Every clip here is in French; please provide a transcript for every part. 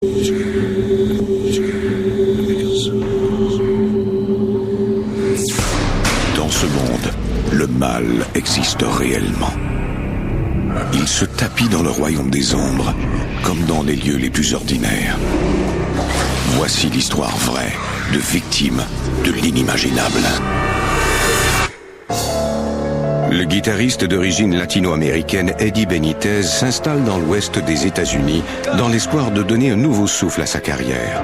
Dans ce monde, le mal existe réellement. Il se tapit dans le royaume des ombres, comme dans les lieux les plus ordinaires. Voici l'histoire vraie de victimes de l'inimaginable. Le guitariste d'origine latino-américaine Eddie Benitez s'installe dans l'ouest des États-Unis dans l'espoir de donner un nouveau souffle à sa carrière.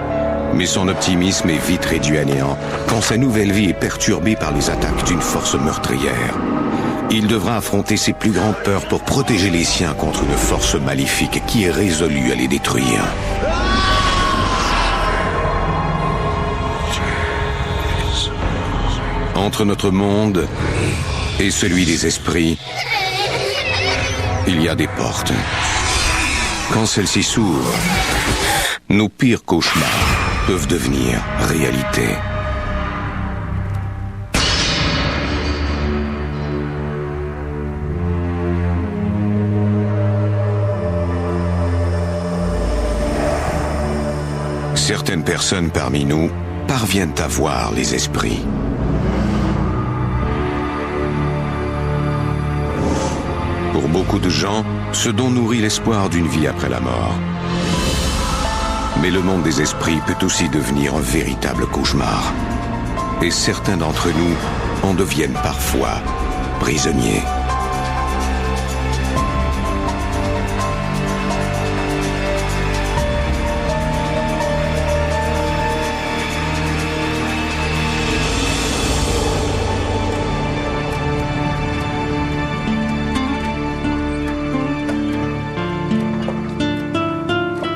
Mais son optimisme est vite réduit à néant quand sa nouvelle vie est perturbée par les attaques d'une force meurtrière. Il devra affronter ses plus grandes peurs pour protéger les siens contre une force maléfique qui est résolue à les détruire. Entre notre monde et celui des esprits, il y a des portes. Quand celles-ci s'ouvrent, nos pires cauchemars peuvent devenir réalité. Certaines personnes parmi nous parviennent à voir les esprits. Pour beaucoup de gens, ce don nourrit l'espoir d'une vie après la mort. Mais le monde des esprits peut aussi devenir un véritable cauchemar. Et certains d'entre nous en deviennent parfois prisonniers.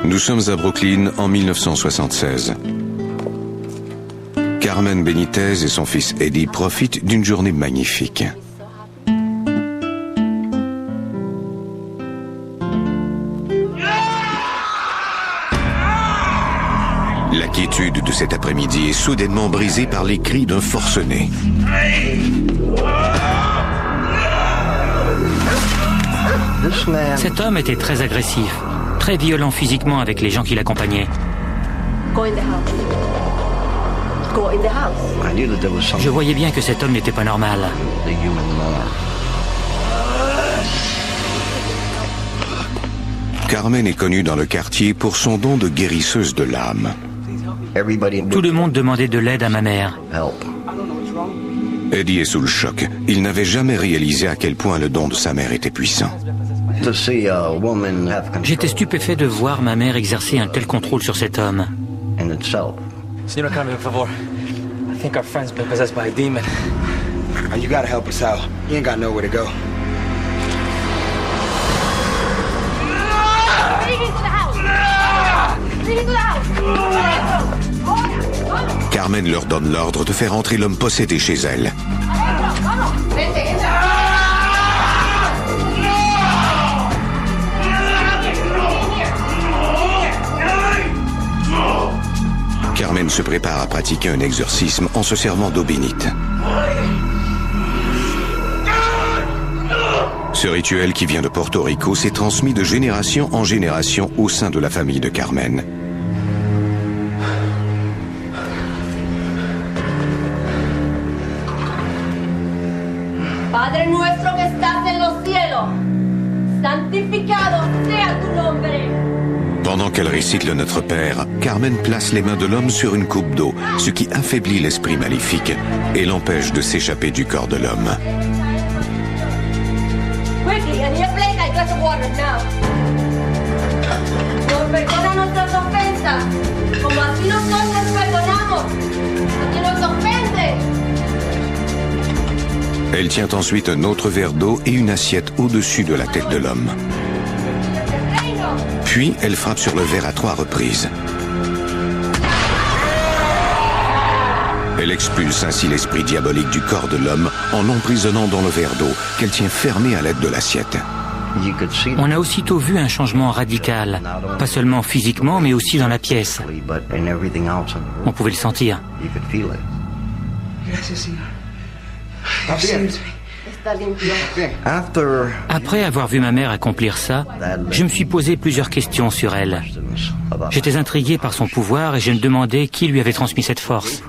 Nous sommes à Brooklyn en 1976. Carmen Benitez et son fils Eddie profitent d'une journée magnifique. La quiétude de cet après-midi est soudainement brisée par les cris d'un forcené. Cet homme était très agressif, très violent physiquement avec les gens qui l'accompagnaient. Je voyais bien que cet homme n'était pas normal. Carmen est connue dans le quartier pour son don de guérisseuse de l'âme. Tout le monde demandait de l'aide à ma mère. Eddie est sous le choc. Il n'avait jamais réalisé à quel point le don de sa mère était puissant. J'étais stupéfait de voir ma mère exercer un tel contrôle sur cet homme. Señora Carmen, por favor. I think our friend's been possessed by a demon. You gotta help us out. He ain't got nowhere to go. Carmen leur donne l'ordre de faire entrer l'homme possédé chez elle. Carmen se prépare à pratiquer un exorcisme en se servant d'eau bénite. Ce rituel qui vient de Porto Rico s'est transmis de génération en génération au sein de la famille de Carmen. Padre nuestro que estás en los cielos, santificado sea tu nombre. Pendant qu'elle récite le Notre Père, Carmen place les mains de l'homme sur une coupe d'eau, ce qui affaiblit l'esprit maléfique et l'empêche de s'échapper du corps de l'homme. Quickly, I need a plate and glass of water now. Nos perdona nuestras ofensas, como así nosotros perdonamos a quien nos ofende. Elle tient ensuite un autre verre d'eau et une assiette au-dessus de la tête de l'homme. Puis, elle frappe sur le verre à 3 reprises. Elle expulse ainsi l'esprit diabolique du corps de l'homme en l'emprisonnant dans le verre d'eau qu'elle tient fermé à l'aide de l'assiette. On a aussitôt vu un changement radical, pas seulement physiquement, mais aussi dans la pièce. On pouvait le sentir. Après avoir vu ma mère accomplir ça, je me suis posé plusieurs questions sur elle. J'étais intrigué par son pouvoir et je me demandais qui lui avait transmis cette force.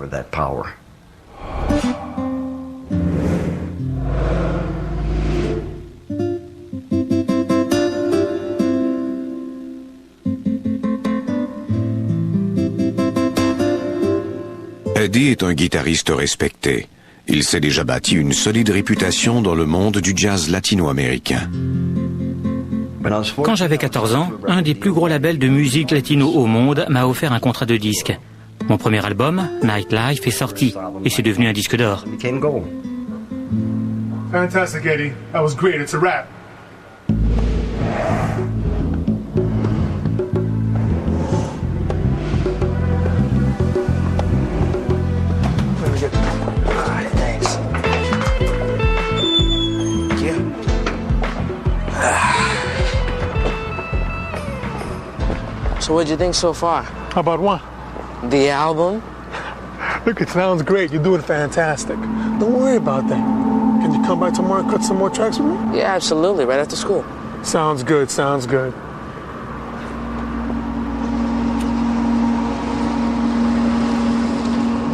Eddie est un guitariste respecté. Il s'est déjà bâti une solide réputation dans le monde du jazz latino-américain. Quand j'avais 14 ans, un des plus gros labels de musique latino au monde m'a offert un contrat de disque. Mon premier album, Nightlife, est sorti et c'est devenu un disque d'or. Fantastic, Eddie. That was great. It's a wrap. So what'd you think so far? How about one? The album? Look, it sounds great. You're doing fantastic. Don't worry about that. Can you come by tomorrow and cut some more tracks with me? Yeah, absolutely. Right after school. Sounds good. Sounds good.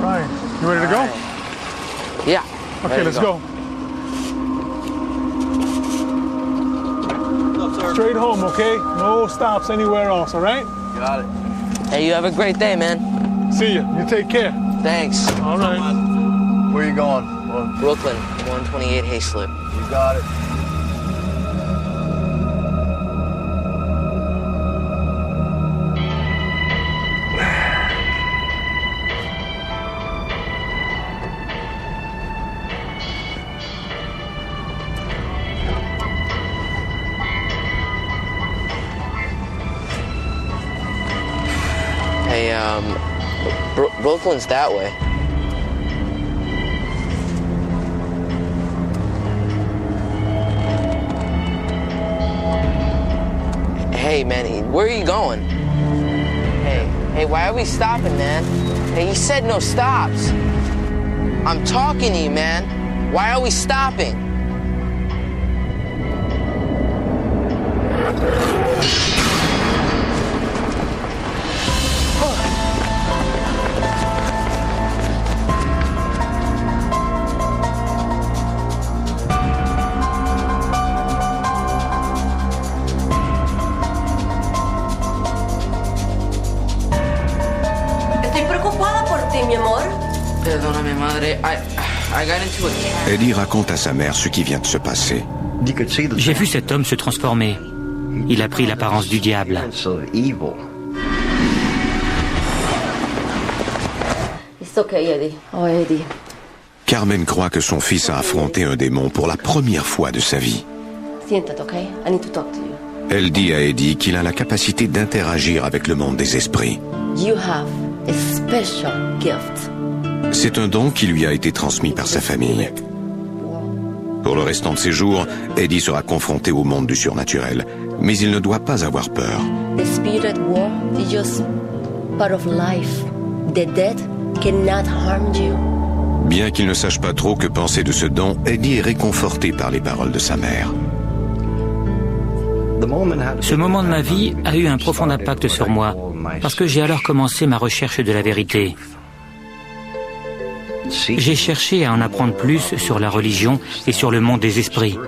Ryan, you ready to go? Yeah. Okay, let's go. Straight home, okay? No stops anywhere else, all right? Got it. Hey, you have a great day, man. See ya. You take care. Thanks. All right. Where you going? Brooklyn, 128 Hayslip. You got it. Hey, Brooklyn's that way. Hey, man, where are you going? Hey, why are we stopping, man? Hey, he said no stops. I'm talking to you, man. Why are we stopping? Perdóname, madre. I got into a cab. Eddie raconte à sa mère ce qui vient de se passer. J'ai vu cet homme se transformer. Il a pris l'apparence du diable. It's okay, Eddie. Oh, Eddie. Carmen croit que son fils a affronté un démon pour la première fois de sa vie. Siéntate, okay? I need to talk to you. Elle dit à Eddie qu'il a la capacité d'interagir avec le monde des esprits. You have a special gift. C'est un don qui lui a été transmis par sa famille. Pour le restant de ses jours, Eddie sera confronté au monde du surnaturel, mais il ne doit pas avoir peur. The spirit world is just part of life. The dead cannot harm you. Bien qu'il ne sache pas trop que penser de ce don, Eddie est réconforté par les paroles de sa mère. Ce moment de ma vie a eu un profond impact sur moi, parce que j'ai alors commencé ma recherche de la vérité. J'ai cherché à en apprendre plus sur la religion et sur le monde des esprits.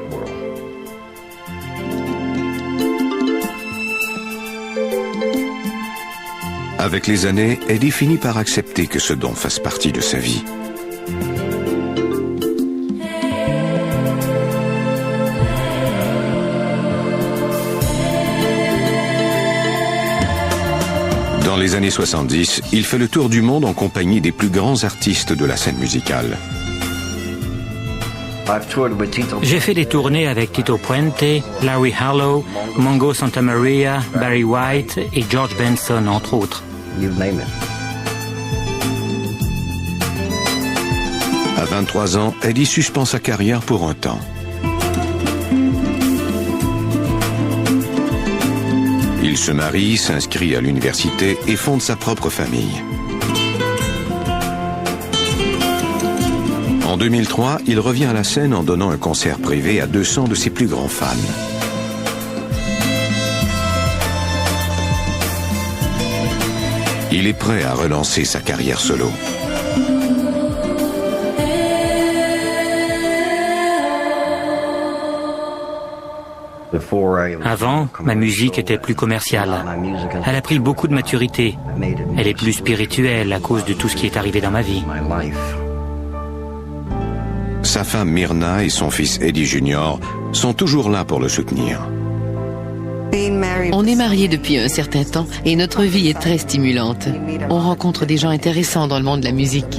Avec les années, Eddie finit par accepter que ce don fasse partie de sa vie. Dans les années 70, il fait le tour du monde en compagnie des plus grands artistes de la scène musicale. J'ai fait des tournées avec Tito Puente, Larry Harlow, Mongo Santamaria, Barry White et George Benson, entre autres. À 23 ans, Eddie suspend sa carrière pour un temps. Il se marie, s'inscrit à l'université et fonde sa propre famille. En 2003, il revient à la scène en donnant un concert privé à 200 de ses plus grands fans. Il est prêt à relancer sa carrière solo. Avant, ma musique était plus commerciale. Elle a pris beaucoup de maturité. Elle est plus spirituelle à cause de tout ce qui est arrivé dans ma vie. Sa femme Myrna et son fils Eddie Jr. sont toujours là pour le soutenir. On est mariés depuis un certain temps et notre vie est très stimulante. On rencontre des gens intéressants dans le monde de la musique.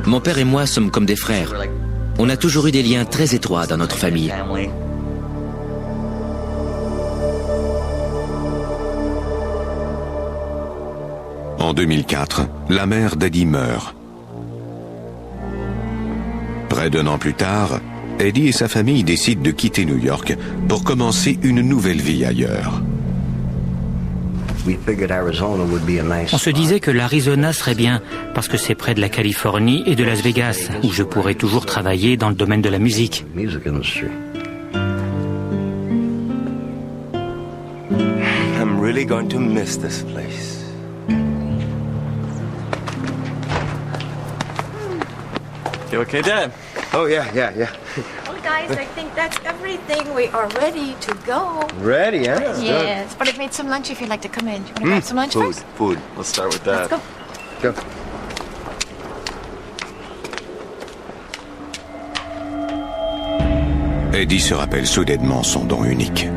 Mon père et moi sommes comme des frères. On a toujours eu des liens très étroits dans notre famille. En 2004, la mère d'Eddie meurt. Près d'un an plus tard, Eddie et sa famille décident de quitter New York pour commencer une nouvelle vie ailleurs. On se disait que l'Arizona serait bien parce que c'est près de la Californie et de Las Vegas, où je pourrais toujours travailler dans le domaine de la musique. I'm really going to miss this place. You okay, Dad? Oh, yeah. Well, guys, I think that's everything. We are ready to go. Ready, huh? Yes, but I've made some lunch if you'd like to come in. Do you want to grab some lunch first? Food. Let's start with that. Let's go. Go. Eddie se rappelle soudainement son don unique.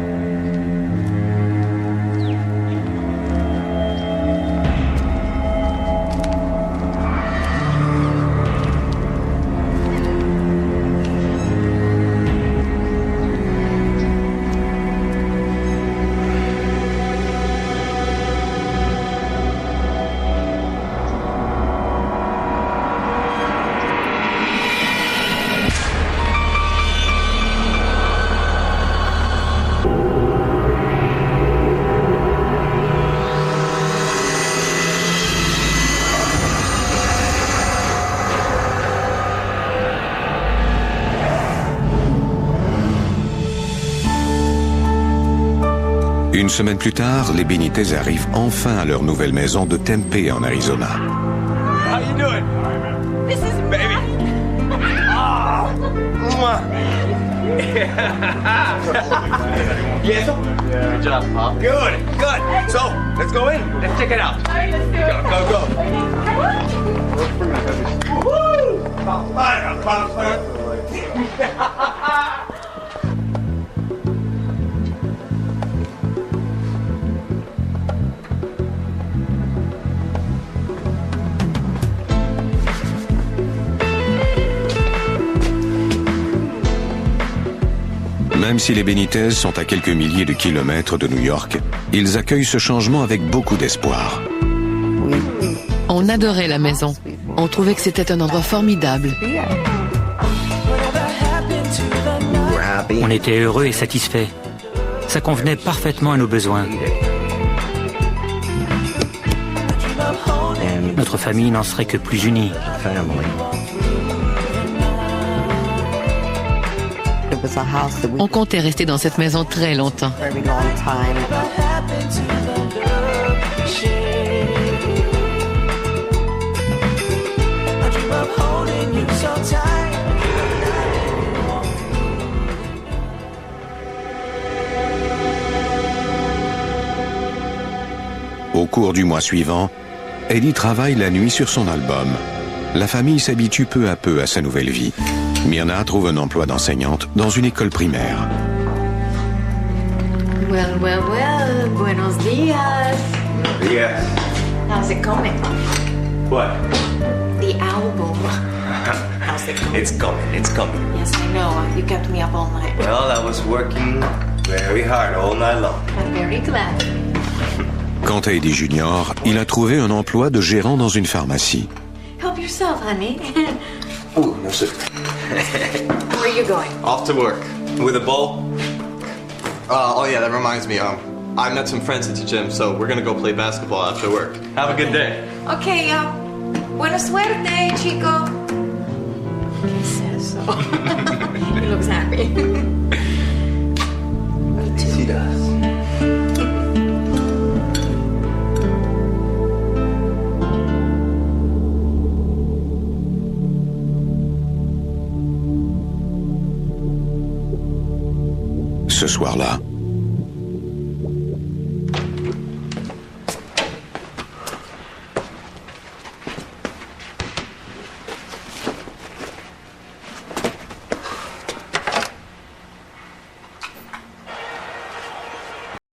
Une semaine plus tard, les Benitez arrivent enfin à leur nouvelle maison de Tempe en Arizona. How you doing? This is Baby. Oh, mwah. Yes. Good job, Pop. Good. So, let's go in. Let's check it out. All right, let's do it. Go. Woo! Même si les Benitez sont à quelques milliers de kilomètres de New York, ils accueillent ce changement avec beaucoup d'espoir. On adorait la maison. On trouvait que c'était un endroit formidable. On était heureux et satisfaits. Ça convenait parfaitement à nos besoins. Notre famille n'en serait que plus unie. On comptait rester dans cette maison très longtemps. Au cours du mois suivant, Eddie travaille la nuit sur son album. La famille s'habitue peu à peu à sa nouvelle vie. Myrna trouve un emploi d'enseignante dans une école primaire. Well, buenos dias. Yes. How's it going? What? The album. How's it going? It's coming. Yes, I know. You kept me up all night. Well, I was working very hard all night long. I'm very glad. Quant à Eddie Jr., il a trouvé un emploi de gérant dans une pharmacie. Help yourself, honey. Oh, no sir. Where are you going? Off to work. With a bowl? Oh yeah, that reminds me. I met some friends at the gym, so we're gonna go play basketball after work. Have a good day. Okay, Buena suerte, chico. ¿Qué es eso? He looks happy. He does. Ce soir-là,